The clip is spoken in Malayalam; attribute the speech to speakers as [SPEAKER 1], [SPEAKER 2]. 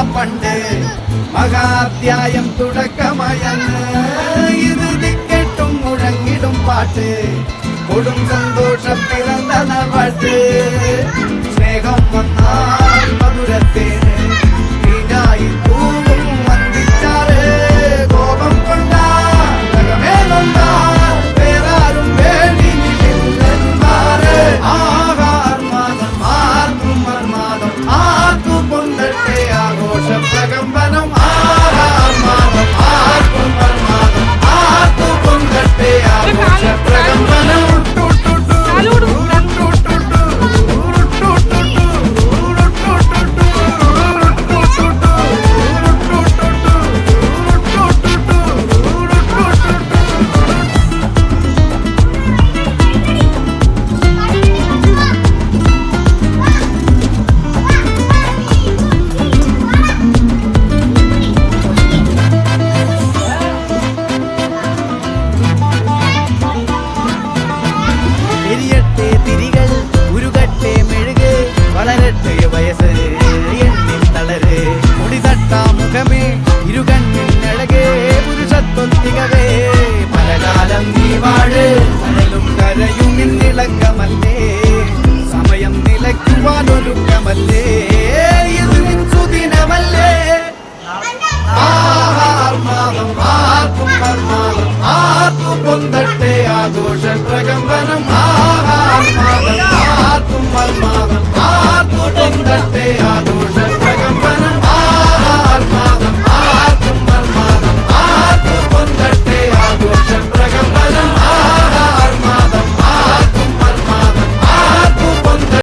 [SPEAKER 1] പണ്ട് മഹാധ്യായം തുടക്കമയന്ന് ഇരുതിക്കെട്ടും മുഴങ്ങിടും പാട്ട് കൊടും സന്തോഷം പിറന്ന നവട്ട് സ്നേഹം വന്നാൽ മധുരത്തേന് തീനായി പൂവും വന്ദിച്ചാറ് കോപം കൊണ്ടാൽ വേറാരും വേണ്ടി നിൽക്കുന്നന്മാര് ആഹാർമാനം ആർക്കും മർമാനം ആർക്കു പൊന്തട്ടെ ആഘോഷ പ്രകമ്പനം ആഹാർമാനം ആർക്കും മർമാനം ആർക്കു പൊന്തട്ടെ ആഘോഷ പ്രകമ്പനം സമയം നിലയ്ക്കുവാനൊരുക്കമല്ലേ ഇത് സുദിനമല്ലേ ആഹാർമാദം ആർക്കും മർമാദം ആർക്കും പൊന്തട്ടെ ആഘോഷ പ്രകമ്പനം ആഹാർമാദം ആർക്കും മർമാദം ആർക്കും പൊന്തട്ടെ